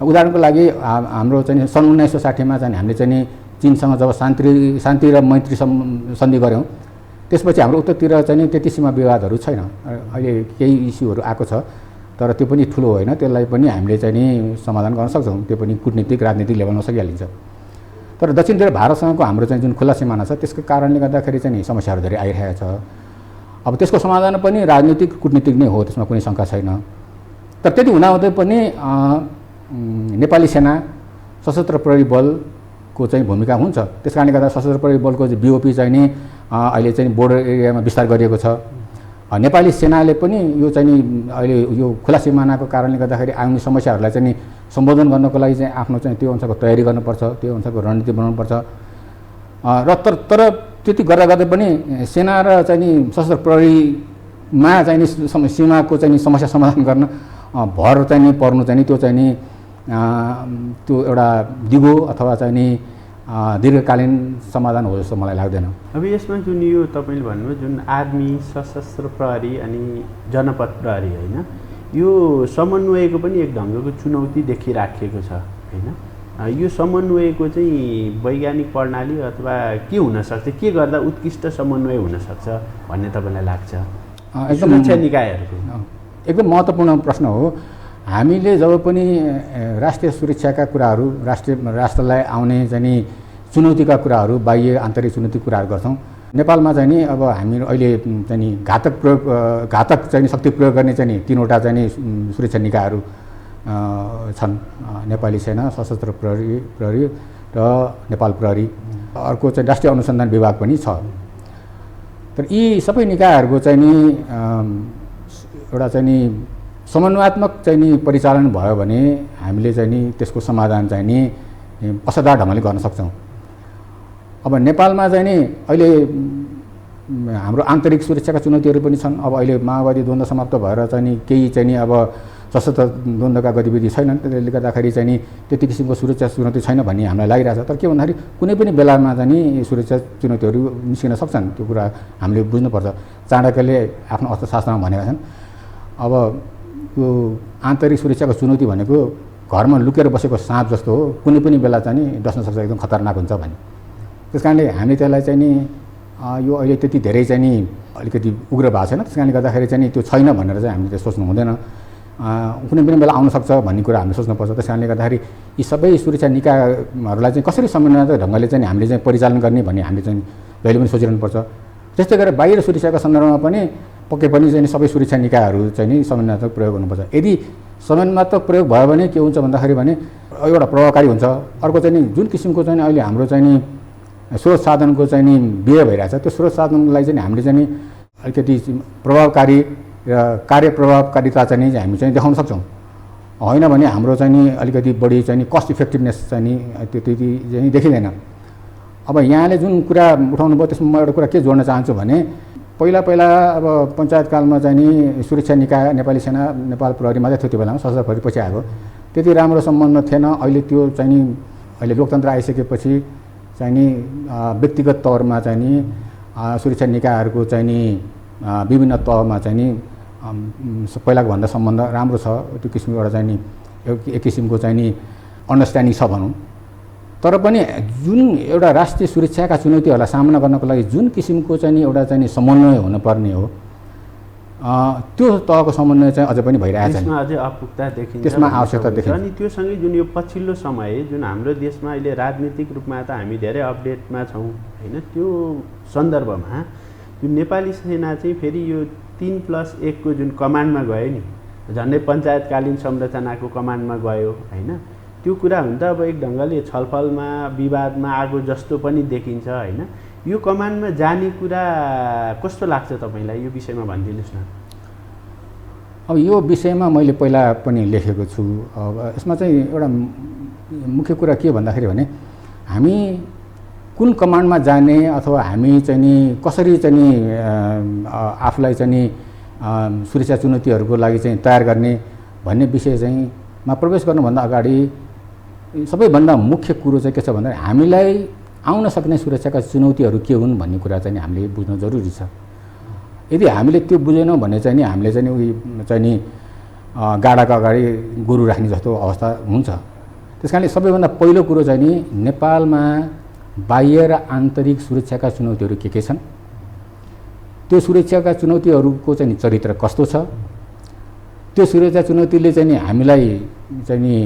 उदाहरणको लागि हाम्रो चाहिँ सन् 1960मा चाहिँ हामीले चाहिँ नि चीनसँग जब शान्ति र मैत्री सन्धि गऱ्यौँ त्यसपछि हाम्रो उत्तरतिर चाहिँ नि त्यति सीमा विवादहरू छैन। अहिले केही इस्युहरू आएको छ तर त्यो पनि ठुलो होइन, त्यसलाई पनि हामीले चाहिँ नि समाधान गर्न सक्छौँ, त्यो पनि कुटनीतिक राजनीतिक लेभलमा सकिहालिन्छ। तर दक्षिणतिर भारतसँगको हाम्रो चाहिँ जुन खुल्ला सिमाना छ त्यसको कारणले गर्दाखेरि चाहिँ नि समस्याहरू धेरै आइरहेको छ। अब त्यसको समाधान पनि राजनीतिक कुटनीतिक नै हो, त्यसमा कुनै शङ्का छैन। तर त्यति हुँदाहुँदै पनि नेपाली सेना सशस्त्र प्रहरी बलको चाहिँ भूमिका हुन्छ। त्यस कारणले गर्दा सशस्त्र प्रहरी बलको बिओपी चाहिँ नि अहिले चाहिँ बोर्डर एरियामा विस्तार गरिएको छ। नेपाली सेनाले पनि यो चाहिँ नि अहिले यो खुला सिमानाको कारणले गर्दाखेरि आउने समस्याहरूलाई चाहिँ नि सम्बोधन गर्नको लागि चाहिँ आफ्नो चाहिँ त्यो अनुसारको तयारी गर्नुपर्छ, त्यो अनुसारको रणनीति बनाउनुपर्छ। र तर त्यति गर्दा गर्दै पनि सेना र चाहिँ नि सशस्त्र प्रहरीमा चाहिँ नि सीमाको चाहिँ नि समस्या समाधान गर्न भर चाहिँ नि पर्नु चाहिँ नि त्यो चाहिँ नि त्यो एउटा दिगो अथवा चाहिँ नि दीर्घकालीन समाधान हो जस्तो मलाई लाग्दैन। अब यसमा जुन यो तपाईँले भन्नुभयो जुन आर्मी सशस्त्र प्रहरी अनि जनपद प्रहरी होइन, यो समन्वयको पनि एक ढङ्गको चुनौती देखिराखेको छ होइन। यो समन्वयको चाहिँ वैज्ञानिक प्रणाली अथवा के हुनसक्छ, के गर्दा उत्कृष्ट समन्वय हुनसक्छ भन्ने तपाईँलाई लाग्छ? सुरक्षा निकायहरूको एकदम महत्त्वपूर्ण प्रश्न हो। हामीले जब पनि राष्ट्रिय सुरक्षाका कुराहरू राष्ट्रलाई आउने चाहिँ नि चुनौतीका कुराहरू बाह्य आन्तरिक चुनौती कुराहरू गर्छौँ। नेपालमा चाहिँ नि अब हामी अहिले चाहिँ नि घातक चाहिँ नि शक्ति प्रयोग गर्ने चाहिँ नि 3वटा चाहिँ नि सुरक्षा निकायहरू छन्, नेपाली सेना, सशस्त्र प्रहरी र नेपाल प्रहरी, अर्को चाहिँ राष्ट्रिय अनुसन्धान विभाग पनि छ। तर यी सबै निकायहरूको चाहिँ नि एउटा चाहिँ नि समन्वयात्मक चाहिँ नि परिचालन भयो भने हामीले चाहिँ नि त्यसको समाधान चाहिँ नि असरदार ढङ्गले गर्न सक्छौँ। अब नेपालमा चाहिँ नि अहिले हाम्रो आन्तरिक सुरक्षाका चुनौतीहरू पनि छन्। अब अहिले माओवादी द्वन्द्व समाप्त भएर चाहिँ नि केही चाहिँ नि अब सशस्त्र द्वन्द्वका गतिविधि छैनन्, त्यसले गर्दाखेरि चाहिँ नि त्यति किसिमको सुरक्षा चुनौती छैन भन्ने हामीलाई लागिरहेछ। तर के भन्दाखेरि कुनै पनि बेलामा चाहिँ नि सुरक्षा चुनौतीहरू निस्किन सक्छन्, त्यो कुरा हामीले बुझ्नुपर्छ। चाणक्यले आफ्नो अर्थशास्त्रमा भनेका छन् अब यो आन्तरिक सुरक्षाको चुनौती भनेको घरमा लुकेर बसेको साँप जस्तो हो, कुनै पनि बेला चाहिँ नि डस्न सक्छ, एकदम खतरनाक हुन्छ भने। त्यस कारणले हामीले त्यसलाई चाहिँ नि यो अहिले त्यति धेरै चाहिँ नि अलिकति उग्र भएको छैन, त्यस कारणले गर्दाखेरि चाहिँ नि त्यो छैन भनेर चाहिँ हामीले त्यो सोच्नु हुँदैन। कुनै पनि बेला आउन सक्छ भन्ने कुरा हामीले सोच्नुपर्छ। त्यस कारणले गर्दाखेरि यी सबै सुरक्षा निकायहरूलाई चाहिँ कसरी समन्वय ढङ्गले चाहिँ हामीले चाहिँ परिचालन गर्ने भन्ने हामीले चाहिँ जहिले पनि सोचिरहनुपर्छ। त्यस्तै गरेर बाहिर सुरक्षाको सन्दर्भमा पनि पक्कै पनि चाहिँ सबै सुरक्षा निकायहरू चाहिँ नि समन्वयात्मक प्रयोग गर्नुपर्छ। यदि समन्वयात्मक प्रयोग भयो भने के हुन्छ भन्दाखेरि भने एउटा प्रभावकारी हुन्छ। अर्को चाहिँ नि जुन किसिमको चाहिँ अहिले हाम्रो चाहिँ नि स्रोत साधनको चाहिँ नि व्यय भइरहेछ, त्यो स्रोत साधनलाई चाहिँ हामीले चाहिँ नि अलिकति प्रभावकारी र कार्यप्रभावकारिता चाहिँ नि हामी चाहिँ देखाउन सक्छौँ। होइन भने हाम्रो चाहिँ नि अलिकति बढी चाहिँ नि कस्ट इफेक्टिभनेस चाहिँ नि त्यति चाहिँ देखिँदैन। अब यहाँले जुन कुरा उठाउनु भयो त्यसमा म एउटा कुरा के जोड्न चाहन्छु भने पहिला अब पञ्चायतकालमा चाहिँ नि सुरक्षा निकाय नेपाली सेना नेपाल प्रहरी मात्रै थियो, त्यो बेलामा सशस्त्र प्रहरी पछि आएको, त्यति राम्रो सम्बन्ध थिएन। अहिले त्यो चाहिँ नि अहिले लोकतन्त्र आइसकेपछि चाहिँ नि व्यक्तिगत तौरमा चाहिँ नि सुरक्षा निकायहरूको चाहिँ नि विभिन्न तहमा चाहिँ नि पहिलाको भन्दा सम्बन्ध राम्रो छ। त्यो किसिमको एउटा चाहिँ नि एक किसिमको चाहिँ नि अन्डरस्ट्यान्डिङ छ भनौँ। तर पनि जुन एउटा राष्ट्रिय सुरक्षाका चुनौतीहरूलाई सामना गर्नको लागि जुन किसिमको चाहिँ नि एउटा चाहिँ नि समन्वय हुनुपर्ने हो त्यो तहको समन्वय चाहिँ अझै पनि भइरहेको छ। त्यसमा अझै अपुगता देखिन्छ, त्यसमा आवश्यकता देखिन्छ। अनि त्यो सँगै जुन यो पछिल्लो समय जुन हाम्रो देशमा अहिले राजनीतिक रूपमा त हामी धेरै अपडेटमा छौँ होइन, त्यो सन्दर्भमा जुन नेपाली सेना चाहिँ फेरि यो 3+1 को जुन कमान्डमा गयो नि, झन्डै पञ्चायतकालीन संरचनाको कमान्डमा गयो होइन, त्यो कुरा हुन त अब एक ढङ्गले छलफलमा विवादमा आगो जस्तो पनि देखिन्छ होइन। यो कमान्डमा जाने कुरा कस्तो लाग्छ तपाईँलाई, यो विषयमा भनिदिनुहोस् न। अब यो विषयमा मैले पहिला पनि लेखेको छु। अब यसमा चाहिँ एउटा मुख्य कुरा के भन्दाखेरि भने हामी कुन कमान्डमा जाने अथवा हामी चाहिँ नि कसरी चाहिँ नि आफूलाई चाहिँ नि सुरक्षा चुनौतीहरूको लागि चाहिँ तयार गर्ने भन्ने विषय चाहिँ मा प्रवेश गर्नुभन्दा अगाडि सबैभन्दा मुख्य कुरो चाहिँ के छ भन्दाखेरि हामीलाई आउन सक्ने सुरक्षाका चुनौतीहरू के हुन् भन्ने कुरा चाहिँ हामीले बुझ्न जरुरी छ। यदि हामीले त्यो बुझेनौँ भने चाहिँ नि हामीले चाहिँ नि चाहिँ नि गाडाको अगाडि गोरु राख्ने जस्तो अवस्था हुन्छ। त्यस कारणले सबैभन्दा पहिलो कुरो चाहिँ नि नेपालमा बाह्य र आन्तरिक सुरक्षाका चुनौतीहरू के छन्, त्यो सुरक्षाका चुनौतीहरूको चाहिँ नि चरित्र कस्तो छ, त्यो सुरक्षा चुनौतीले चाहिँ नि हामीलाई चाहिँ नि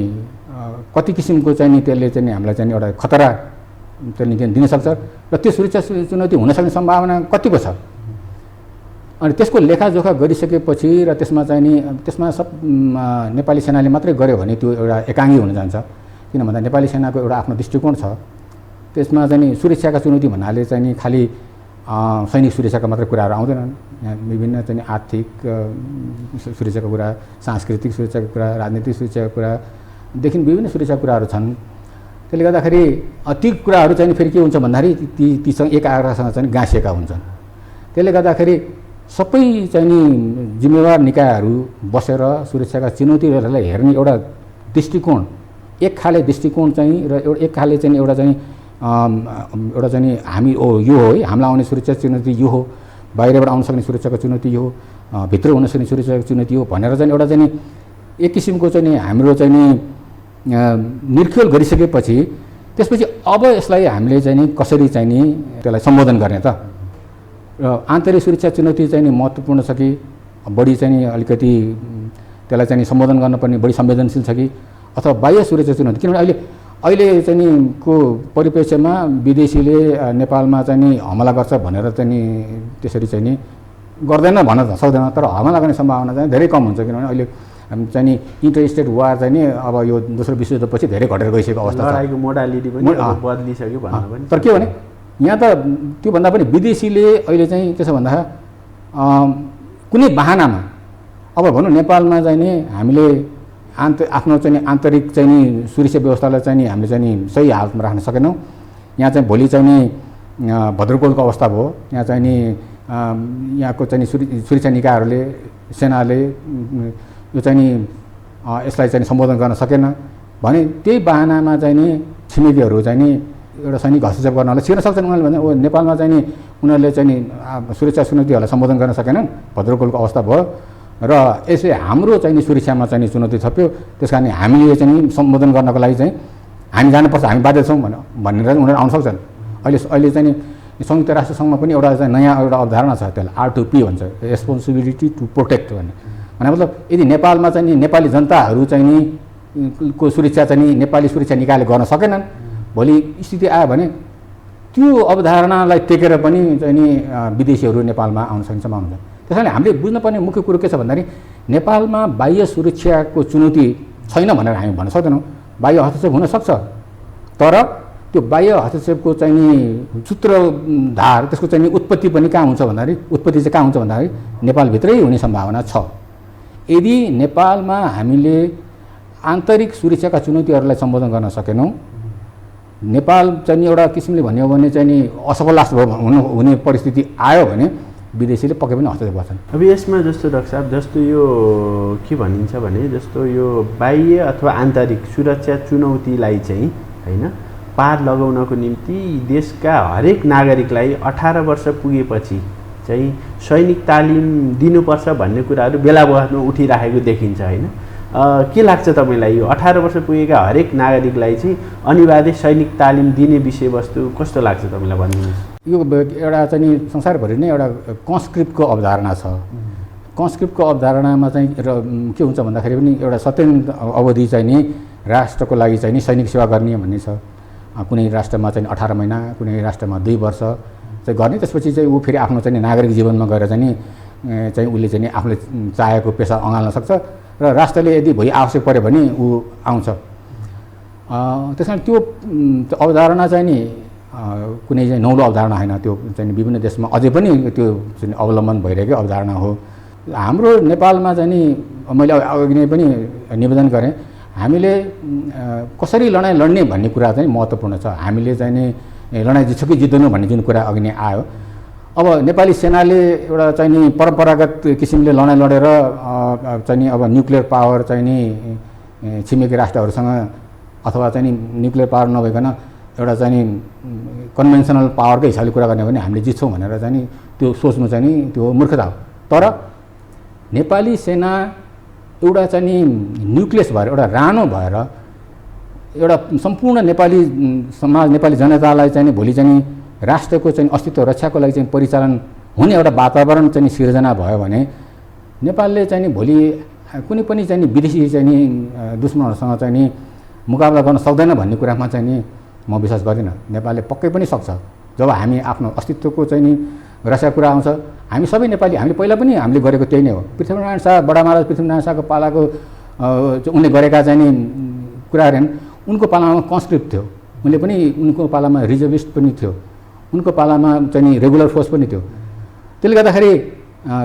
कति किसिमको चाहिँ नि त्यसले चाहिँ नि हामीलाई चाहिँ एउटा खतरा चाहिँ दिन सक्छ र त्यो सुरक्षा चुनौती हुन सक्ने सम्भावना कतिको छ। अनि त्यसको लेखाजोखा गरिसकेपछि र त्यसमा चाहिँ नि त्यसमा सब नेपाली सेनाले मात्रै गर्यो भने त्यो एउटा एकाङ्गी हुन जान्छ। किन भन्दा नेपाली सेनाको एउटा आफ्नो दृष्टिकोण छ। त्यसमा चाहिँ नि सुरक्षाका चुनौती भन्नाले चाहिँ नि खालि सैनिक सुरक्षाका मात्रै कुराहरू आउँदैनन्। यहाँ विभिन्न चाहिँ आर्थिक सुरक्षाको कुरा, सांस्कृतिक सुरक्षाको कुरा, राजनीतिक सुरक्षाको कुरादेखि विभिन्न सुरक्षाका कुराहरू छन्। त्यसले गर्दाखेरि ती कुराहरू चाहिँ फेरि के हुन्छ भन्दाखेरि तीसँग एक आग्रहसँग चाहिँ गाँसिएका हुन्छन्। त्यसले गर्दाखेरि सबै चाहिँ नि जिम्मेवार निकायहरू बसेर सुरक्षाका चुनौतीहरूलाई हेर्ने एउटा दृष्टिकोण, एक खाले दृष्टिकोण चाहिँ र एक खाले चाहिँ एउटा चाहिँ नि हामी यो हो है, हामीलाई आउने सुरक्षा चुनौती यो हो, बाहिरबाट आउन सक्ने सुरक्षाको चुनौती यो हो, भित्र हुन सक्ने सुरक्षाको चुनौती हो भनेर चाहिँ एउटा चाहिँ नि एक किसिमको चाहिँ नि हाम्रो चाहिँ नि निर्ख्योल गरिसकेपछि त्यसपछि अब यसलाई हामीले चाहिँ नि कसरी चाहिँ नि त्यसलाई सम्बोधन गर्ने त। र आन्तरिक सुरक्षा चुनौती चाहिँ नि महत्त्वपूर्ण छ कि बढी चाहिँ नि अलिकति त्यसलाई चाहिँ नि सम्बोधन गर्नुपर्ने बढी संवेदनशील छ कि अथवा बाह्य सुरक्षा चुनौती। किनभने अहिले चाहिँ नि को परिप्रेक्ष्यमा विदेशीले नेपालमा चाहिँ नि हमला गर्छ भनेर चाहिँ नि त्यसरी चाहिँ नि गर्दैन भन्न त सक्दैन, तर हमला गर्ने सम्भावना चाहिँ धेरै कम हुन्छ। किनभने अहिले चाहिँ नि इन्टर स्टेट वार चाहिँ नि अब यो दोस्रो विश्वयुद्धपछि धेरै घटेर गइसकेको अवस्था छ। लडाइँको मोडालिटी पनि बदलिसक्यो भन्न पनि। तर के भने यहाँ त त्योभन्दा पनि विदेशीले अहिले चाहिँ के छ भन्दा कुनै बहानामा अब भनौँ नेपालमा चाहिँ नि हामीले आफ्नो चाहिँ नि आन्तरिक चाहिँ नि सुरक्षा व्यवस्थालाई चाहिँ नि हामीले चाहिँ नि सही हालतमा राख्न सकेनौँ। यहाँ चाहिँ भोलि चाहिँ नि भद्रकोलको अवस्था भयो, यहाँ चाहिँ नि यहाँको चाहिँ सुरक्षा निकायहरूले सेनाले यो चाहिँ नि यसलाई चाहिँ सम्बोधन गर्न सकेन भने त्यही बहानामा चाहिँ नि छिमेकीहरू चाहिँ नि एउटा सैनिक हस्तक्षेप गर्नलाई छिर्न सक्छन्। उनीहरूले भने नेपालमा चाहिँ नि उनीहरूले चाहिँ नि सुरक्षा चुनौतीहरूलाई सम्बोधन गर्न सकेनन्, भद्रकोलको अवस्था भयो र यसले हाम्रो चाहिँ नि सुरक्षामा चाहिँ चुनौती थप्यो। त्यस कारण हामीले चाहिँ सम्बोधन गर्नको लागि चाहिँ हामी जानुपर्छ, हामी बाध्य छौँ भनेर उनीहरू आउन सक्छन्। अहिले चाहिँ नि संयुक्त राष्ट्र सङ्घमा पनि एउटा चाहिँ नयाँ एउटा अवधारणा छ, त्यसलाई R2P भन्छ, रेस्पोन्सिबिलिटी टु प्रोटेक्ट भन्ने। भने मतलब यदि नेपालमा चाहिँ नि नेपाली जनताहरू चाहिँ नि को सुरक्षा चाहिँ नि नेपाली सुरक्षा निकायले गर्न सकेनन्, भोलि स्थिति आयो भने त्यो अवधारणालाई टेकेर पनि चाहिँ नि विदेशीहरू नेपालमा आउन सक्ने सम्भावना हुन्छ। त्यस कारणले हामीले बुझ्नुपर्ने मुख्य कुरो के छ भन्दाखेरि नेपालमा बाह्य सुरक्षाको चुनौती छैन भनेर हामी भन्न सक्दैनौँ। बाह्य हस्तक्षेप हुनसक्छ, तर त्यो बाह्य हस्तक्षेपको चाहिँ नि सूत्रधार त्यसको चाहिँ नि उत्पत्ति पनि कहाँ हुन्छ भन्दाखेरि उत्पत्ति चाहिँ कहाँ हुन्छ भन्दाखेरि नेपालभित्रै हुने सम्भावना छ। यदि नेपालमा हामीले आन्तरिक सुरक्षाका चुनौतीहरूलाई सम्बोधन गर्न सकेनौँ, नेपाल चाहिँ एउटा किसिमले भन्यो भने चाहिँ नि असफल राष्ट्र हुने परिस्थिति आयो भने विदेशीले पक्कै पनि हस्तक्षेप गर्छन्। अब यसमा जस्तो डाक्टर साहब जस्तो यो के भनिन्छ भने जस्तो यो बाह्य अथवा आन्तरिक सुरक्षा चुनौतीलाई चाहिँ होइन पार लगाउनको निम्ति देशका हरेक नागरिकलाई 18 वर्ष पुगेपछि चाहिँ सैनिक तालिम दिनुपर्छ भन्ने कुराहरू बेला बहसमा उठिराखेको देखिन्छ होइन। के लाग्छ तपाईँलाई यो 18 वर्ष पुगेका हरेक नागरिकलाई चाहिँ अनिवार्य सैनिक तालिम दिने विषयवस्तु कस्तो लाग्छ तपाईँलाई भनिदिनुहोस्। यो एउटा चाहिँ संसारभरि नै एउटा कन्स्क्रिप्टको अवधारणा छ। कन्स्क्रिप्टको अवधारणामा चाहिँ के हुन्छ भन्दाखेरि पनि एउटा सत्यन अवधि चाहिँ नि राष्ट्रको लागि चाहिँ नि सैनिक सेवा गर्ने भन्ने छ। कुनै राष्ट्रमा चाहिँ 18 महिना, कुनै राष्ट्रमा 2 वर्ष चाहिँ गर्ने, त्यसपछि चाहिँ ऊ फेरि आफ्नो चाहिँ नागरिक जीवनमा गएर चाहिँ उसले चाहिँ आफूले चाहेको पेसा अँगाल्न सक्छ र राष्ट्रले यदि भोलि आवश्यक पऱ्यो भने ऊ आउँछ। त्यस कारण त्यो अवधारणा चाहिँ नि कुनै चाहिँ नौलो अवधारणा होइन, त्यो चाहिँ विभिन्न देशमा अझै पनि त्यो चाहिँ अवलम्बन भइरहेको अवधारणा हो। हाम्रो नेपालमा चाहिँ नि मैले अघि नै पनि निवेदन गरेँ, हामीले कसरी लडाइँ लड्ने भन्ने कुरा चाहिँ महत्त्वपूर्ण छ। हामीले चाहिँ नि लडाइँ जित्छ कि जित्दैनौँ भन्ने जुन कुरा अघि नै आयो, अब नेपाली सेनाले एउटा चाहिँ नि परम्परागत किसिमले लडाइँ लडेर चाहिँ नि अब न्युक्लियर पावर चाहिँ नि छिमेकी राष्ट्रहरूसँग अथवा चाहिँ नि न्युक्लियर पावर नभइकन एउटा चाहिँ नि कन्भेन्सनल पावरकै हिसाबले कुरा गर्ने हो भने हामीले जित्छौँ भनेर चाहिँ नि त्यो सोच्नु चाहिँ नि त्यो मूर्खता हो। तर नेपाली सेना एउटा चाहिँ नि न्युक्लियस भएर, एउटा रानो भएर एउटा सम्पूर्ण नेपाली समाज, नेपाली जनतालाई चाहिँ नि भोलि चाहिँ नि राष्ट्रको चाहिँ अस्तित्व रक्षाको लागि चाहिँ परिचालन हुने एउटा वातावरण चाहिँ सिर्जना भयो भने नेपालले चाहिँ नि भोलि कुनै पनि चाहिँ नि विदेशी चाहिँ नि दुश्मनहरूसँग चाहिँ नि मुकाबला गर्न सक्दैन भन्ने कुरामा चाहिँ नि म विश्वास गर्दिनँ। नेपालले पक्कै पनि सक्छ। जब हामी आफ्नो अस्तित्वको चाहिँ नि रक्षा कुरा आउँछ, हामी सबै नेपाली, हामीले पहिला पनि हामीले गरेको त्यही नै हो। पृथ्वीनारायण शाह, बडा महाराज पृथ्वीनारायण शाहको पालाको उनले गरेका चाहिँ नि कुराहरू हेर्नु, उनको पालामा कन्स्क्रिप्ट थियो, उनले पनि उनको पालामा रिजर्भिस्ट पनि थियो, उनको पालामा चाहिँ नि रेगुलर फोर्स पनि थियो। त्यसले गर्दाखेरि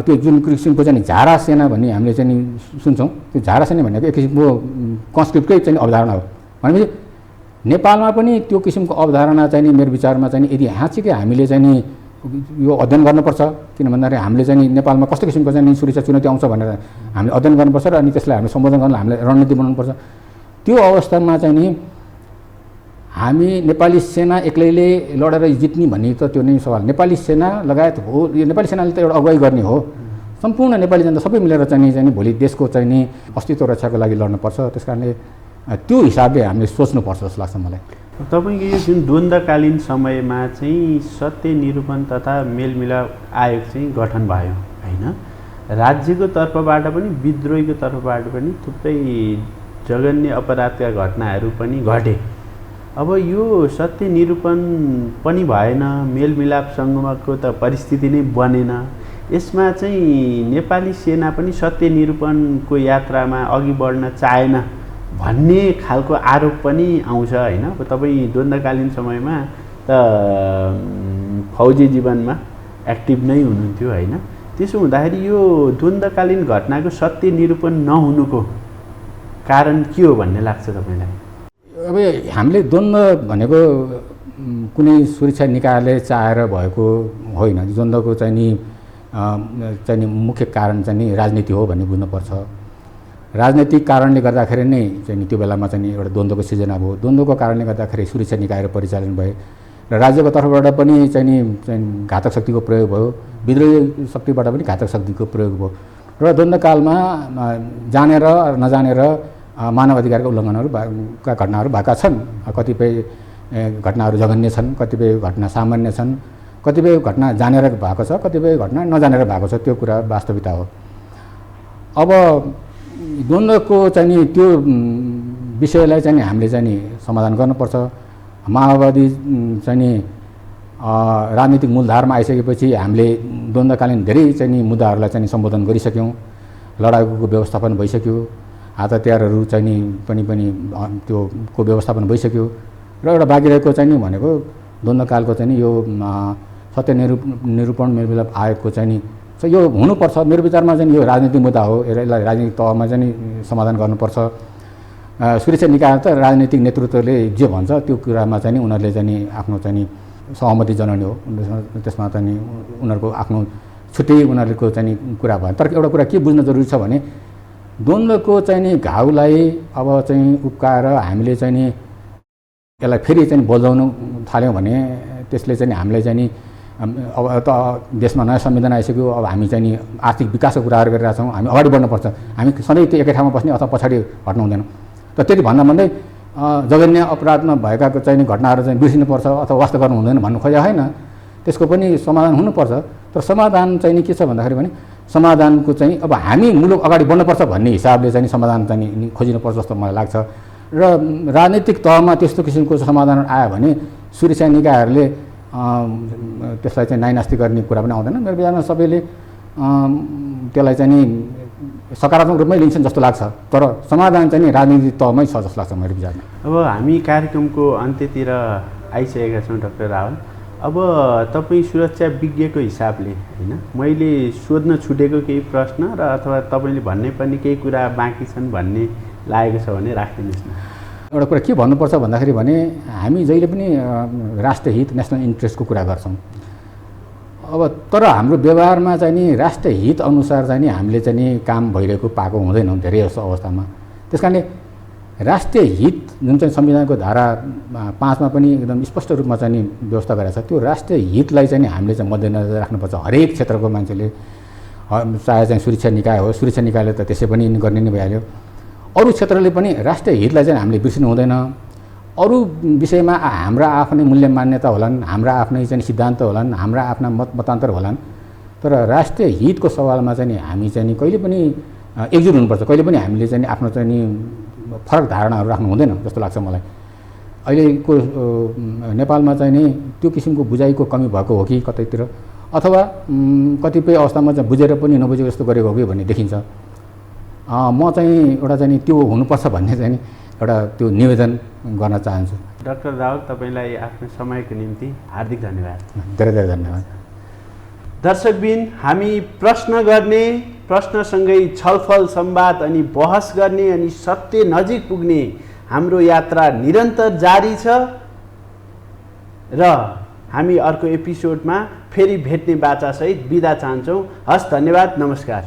त्यो जुन किसिमको चाहिँ झारा सेना भन्ने हामीले चाहिँ नि सुन्छौँ, त्यो झारा सेना भनेको एक किसिमको कन्स्क्रिप्टकै चाहिँ अवधारणा हो। भनेपछि नेपालमा पनि त्यो किसिमको अवधारणा चाहिँ नि मेरो विचारमा चाहिँ यदि हाँचिकै हामीले चाहिँ नि यो अध्ययन गर्नुपर्छ। किन भन्दाखेरि हामीले चाहिँ नि नेपालमा कस्तो किसिमको चाहिँ सुरक्षा चुनौती आउँछ भनेर हामीले अध्ययन गर्नुपर्छ र अनि त्यसलाई हामीले सम्बोधन गर्न हामीले रणनीति बनाउनुपर्छ। त्यो अवस्थामा चाहिँ नि हामी नेपाली सेना एक्लैले लडेर जित्ने भन्ने त त्यो नै सवाल। नेपाली सेना लगायत हो, यो नेपाली सेनाले त एउटा अगुवाई गर्ने हो। सम्पूर्ण नेपाली जनता सबै मिलेर चाहिँ भोलि देशको चाहिँ नि अस्तित्व रक्षाको लागि लड्नुपर्छ। त्यस कारणले त्यो हिसाबले हामीले सोच्नुपर्छ जस्तो लाग्छ मलाई। तपाईँको यो जुन द्वन्द्वकालीन समयमा चाहिँ सत्य निरूपण तथा मेलमिलाप आयोग चाहिँ गठन भयो होइन। राज्यको तर्फबाट पनि विद्रोहीको तर्फबाट पनि थुप्रै जघन्य अपराधका घटनाहरू पनि घटे। अब यो सत्य निरूपण पनि भएन, मेलमिलापसँगको त परिस्थिति नै बनेन। यसमा चाहिँ नेपाली सेना पनि सत्य निरूपणको यात्रामा अघि बढ्न चाहेन भन्ने खालको आरोप पनि आउँछ होइन। अब तपाईँ द्वन्द्वकालीन समयमा त फौजी जीवनमा एक्टिभ नै हुनुहुन्थ्यो होइन। त्यसो हुँदाखेरि यो द्वन्द्वकालीन घटनाको सत्य निरूपण नहुनुको कारण के हो भन्ने लाग्छ तपाईँलाई? अब हामीले द्वन्द्व भनेको कुनै सुरक्षा निकायले चाहेर भएको होइन। द्वन्द्वको चाहिँ नि मुख्य कारण चाहिँ नि राजनीति हो भन्ने बुझ्नुपर्छ। राजनैतिक कारणले गर्दाखेरि नै चाहिँ त्यो बेलामा चाहिँ एउटा द्वन्द्वको सिर्जना भयो। द्वन्द्वको कारणले गर्दाखेरि सुरक्षा निकायहरू परिचालन भए र राज्यको तर्फबाट पनि चाहिँ घातक शक्तिको प्रयोग भयो, विद्रोही शक्तिबाट पनि घातक शक्तिको प्रयोग भयो र द्वन्द्वकालमा जानेर नजानेर मानव अधिकारका उल्लङ्घनहरू का घटनाहरू भएका छन्। कतिपय घटनाहरू जघन्य छन्, कतिपय घटना सामान्य छन्, कतिपय घटना जानेर भएको छ, कतिपय घटना नजानेर भएको छ। त्यो कुरा वास्तविकता हो। अब द्वन्द्वको चाहिँ नि त्यो विषयलाई चाहिँ हामीले चाहिँ नि समाधान गर्नुपर्छ। माओवादी चाहिँ नि राजनीतिक मूलधारमा आइसकेपछि हामीले द्वन्द्वकालीन धेरै चाहिँ नि मुद्दाहरूलाई चाहिँ सम्बोधन गरिसक्यौँ। लडाइँको व्यवस्थापन भइसक्यो, हात हतियारहरू चाहिँ नि पनि त्यो को व्यवस्थापन भइसक्यो र एउटा बाँकी रहेको चाहिँ नि भनेको द्वन्द्वकालको चाहिँ नि यो सत्य निरूपण मेलमिलाप आयोगको चाहिँ नि यो हुनुपर्छ। मेरो विचारमा चाहिँ यो राजनीतिक मुद्दा हो, यसलाई राजनीतिक तहमा चाहिँ समाधान गर्नुपर्छ। सुरक्षा निकाय त राजनीतिक नेतृत्वले जे भन्छ त्यो कुरामा चाहिँ उनीहरूले चाहिँ आफ्नो चाहिँ सहमति जनाउने हो। त्यसमा चाहिँ उनीहरूको आफ्नो छुट्टै उनीहरूको चाहिँ कुरा भयो। तर एउटा कुरा के बुझ्न जरुरी छ भने द्वन्द्वको चाहिँ घाउलाई अब चाहिँ उब्काएर हामीले चाहिँ यसलाई फेरि चाहिँ बजाउनु थाल्यौँ भने त्यसले चाहिँ हामीलाई चाहिँ नि अब त देशमा नयाँ संविधान आइसक्यो। अब हामी चाहिँ नि आर्थिक विकासको कुराहरू गरिरहेका छौँ। हामी अगाडि बढ्नुपर्छ। हामी सधैँ त्यो एकै ठाउँमा बस्ने अथवा पछाडि हट्नु हुँदैन। त त्यति भन्दा भन्दै जघन्य अपराधमा भएका चाहिँ घटनाहरू चाहिँ बिर्सिनुपर्छ अथवा वास्ता गर्नु हुँदैन भन्नु खोजेको होइन। त्यसको पनि समाधान हुनुपर्छ। तर समाधान चाहिँ नि के छ भन्दाखेरि भने समाधानको चाहिँ अब हामी मुलुक अगाडि बढ्नुपर्छ भन्ने हिसाबले चाहिँ समाधान चाहिँ खोजिनुपर्छ जस्तो मलाई लाग्छ। र राजनीतिक तहमा त्यस्तो किसिमको समाधान आयो भने सुरक्षा निकायहरूले त्यसलाई चाहिँ नाइनास्ती गर्ने कुरा पनि आउँदैन। मेरो विचारमा सबैले त्यसलाई चाहिँ नि सकारात्मक रूपमै लिन्छन् जस्तो लाग्छ। तर समाधान चाहिँ नि राजनीतिक तहमै छ जस्तो लाग्छ मेरो विचारमा। अब हामी कार्यक्रमको अन्त्यतिर आइसकेका छौँ डाक्टर रावल। अब तपाईँ सुरक्षा विज्ञको हिसाबले होइन, मैले सोध्न छुटेको केही प्रश्न र अथवा तपाईँले भन्ने पनि केही कुरा बाँकी छन् भन्ने लागेको छ भने राखिदिनुहोस् न। एउटा कुरा के भन्नुपर्छ भन्दाखेरि भने हामी जहिले पनि राष्ट्रिय हित नेसनल इन्ट्रेस्टको कुरा गर्छौँ। अब तर हाम्रो व्यवहारमा चाहिँ नि राष्ट्रिय हित अनुसार चाहिँ नि हामीले चाहिँ नि काम भइरहेको पाएको हुँदैनौँ धेरै जस्तो अवस्थामा। त्यस कारणले राष्ट्रिय हित जुन चाहिँ संविधानको धारा 5 मा पनि एकदम स्पष्ट रूपमा चाहिँ नि व्यवस्था गरेको छ, त्यो राष्ट्रिय हितलाई चाहिँ नि हामीले चाहिँ मध्यनजर राख्नुपर्छ। हरेक क्षेत्रको मान्छेले, चाहे चाहिँ सुरक्षा निकाय हो, सुरक्षा निकायले त त्यसै पनि गर्ने नै भइहाल्यो। अरू क्षेत्रले पनि राष्ट्रिय हितलाई चाहिँ हामीले बिर्सिनु हुँदैन। अरू विषयमा हाम्रा आफ्नै मूल्य मान्यता होलान्, हाम्रा आफ्नै चाहिँ सिद्धान्त होलान्, हाम्रा आफ्ना मतान्तर होलान्। तर राष्ट्रिय हितको सवालमा चाहिँ नि हामी चाहिँ नि कहिले पनि एकजुट हुनुपर्छ। कहिले पनि हामीले चाहिँ आफ्नो चाहिँ नि फरक धारणाहरू राख्नु हुँदैन जस्तो लाग्छ मलाई। अहिलेको नेपालमा चाहिँ नि त्यो किसिमको बुझाइको कमी भएको हो कि कतैतिर, अथवा कतिपय अवस्थामा चाहिँ बुझेर पनि नबुझेको जस्तो गरेको हो कि भन्ने देखिन्छ। म चाहिँ एउटा चाहिँ नि त्यो हुनुपर्छ भन्ने चाहिँ नि एउटा त्यो निवेदन गर्न चाहन्छु। डाक्टर रावल, तपाईँलाई आफ्नो समयको निम्ति हार्दिक धन्यवाद। धेरै धेरै धन्यवाद। दर्शकबिन, हामी प्रश्न गर्ने, प्रश्नसँगै छलफल संवाद अनि बहस गर्ने अनि सत्य नजिक पुग्ने हाम्रो यात्रा निरन्तर जारी छ र हामी अर्को एपिसोडमा फेरि भेट्ने बाचासहित बिदा चाहन्छौँ। हस्, धन्यवाद, नमस्कार।